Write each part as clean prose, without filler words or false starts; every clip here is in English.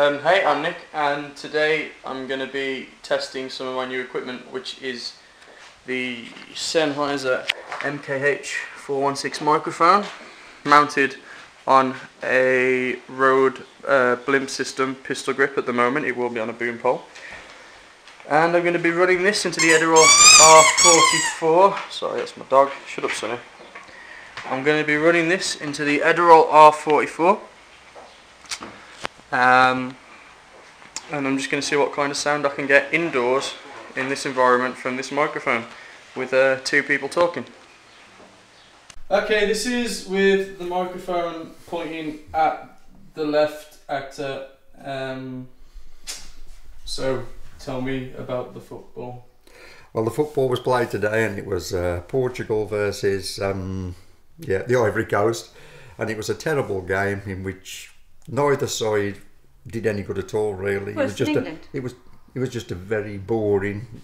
Hey, I'm Nick, and today I'm going to be testing some of my new equipment, which is the Sennheiser MKH416 microphone mounted on a Rode blimp system pistol grip at the moment. It will be on a boom pole. And I'm going to be running this into the Edirol R44. Sorry, that's my dog. Shut up, Sonny. I'm going to be running this into the Edirol R44. And I'm just going to see what kind of sound I can get indoors in this environment from this microphone with two people talking. Okay, this is with the microphone pointing at the left actor. So tell me about the football. Well, the football was played today, and it was Portugal versus the Ivory Coast, and it was a terrible game in which neither side did any good at all, really. Well, it was just a very boring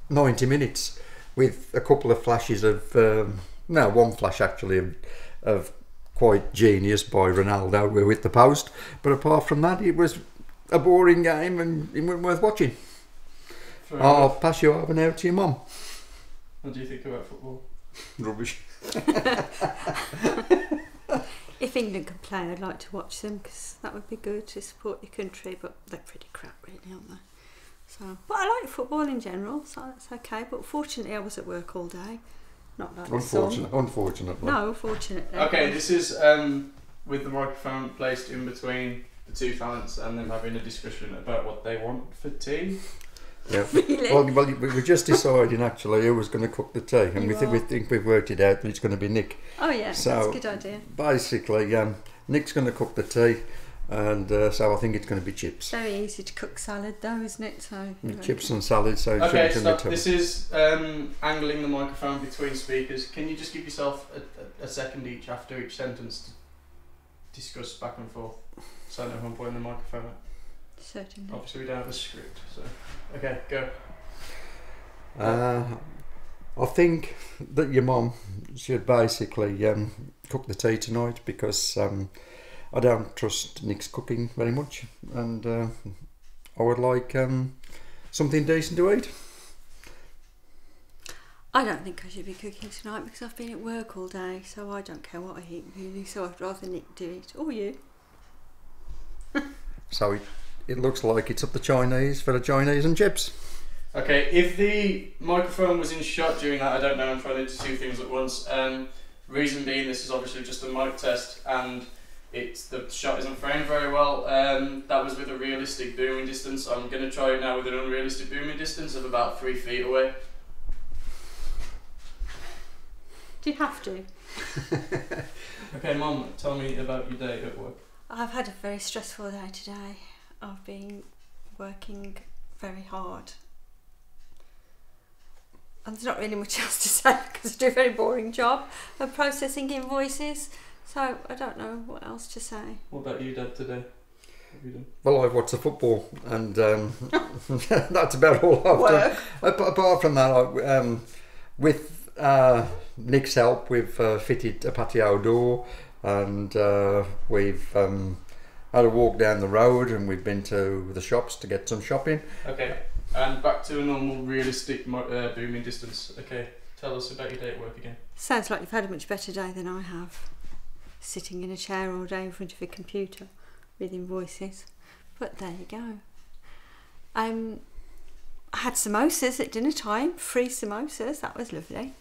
90 minutes with a couple of flashes of one flash actually of quite genius by Ronaldo with the post, but apart from that it was a boring game and it wasn't worth watching. I'll pass you over now to your mum. What do you think about football? Rubbish. If England could play, I'd like to watch them because that would be good to support your country, but they're pretty crap really, aren't they? So, but I like football in general, so that's okay. But fortunately I was at work all day. Not like Unfortunately. No, fortunately. Okay, this is with the microphone placed in between the two talents and them having a discussion about what they want for tea. Yeah. Really? Well, we're just deciding actually who was going to cook the tea, and we think we've worked it out that it's going to be Nick. Oh yeah, so that's a good idea. Basically, Nick's going to cook the tea, and so I think it's going to be chips. Very easy to cook salad though, isn't it? So chips and salad. So okay, stop. This is angling the microphone between speakers. Can you just give yourself a second each after each sentence to discuss back and forth, so I know who I'm pointing the microphone at? Certainly. Obviously we don't have a script, so okay, go. I think that your mum should basically cook the tea tonight because I don't trust Nick's cooking very much, and I would like something decent to eat. I don't think I should be cooking tonight because I've been at work all day, so I don't care what I eat really, so I'd rather Nick do it, or you. So it looks like it's up the Chinese for the Chinese and chips. Okay, if the microphone was in shot during that, I don't know, I'm trying to do two things at once. Reason being, this is obviously just a mic test and the shot isn't framed very well. That was with a realistic booming distance. I'm going to try it now with an unrealistic booming distance of about 3 feet away. Do you have to? Okay, Mum, tell me about your day at work. I've had a very stressful day today. I've been working very hard. And there's not really much else to say because I do a very boring job of processing invoices. So I don't know what else to say. What about you, Dad, today? What have you done? Well, I've watched the football and that's about all I've done. Apart from that, with Nick's help, we've fitted a patio door and we've had a walk down the road and we've been to the shops to get some shopping. Okay, and back to a normal realistic booming distance. Okay, tell us about your day at work again. Sounds like you've had a much better day than I have. Sitting in a chair all day in front of a computer with invoices. But there you go. I had samosas at dinner time, free samosas, that was lovely.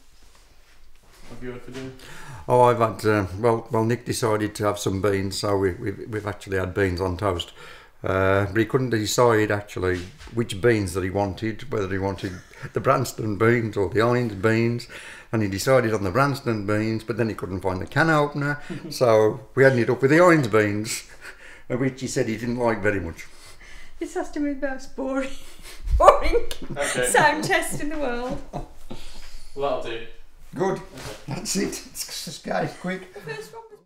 What have you had for dinner? Oh, I've had well. Nick decided to have some beans, so we've actually had beans on toast. But he couldn't decide actually which beans that he wanted, whether he wanted the Branston beans or the orange beans, and he decided on the Branston beans. But then he couldn't find the can opener, so we ended up with the orange beans, which he said he didn't like very much. This has to be the most boring sound test in the world. Well, that'll do. Good. That's it. It's just quick. The first one.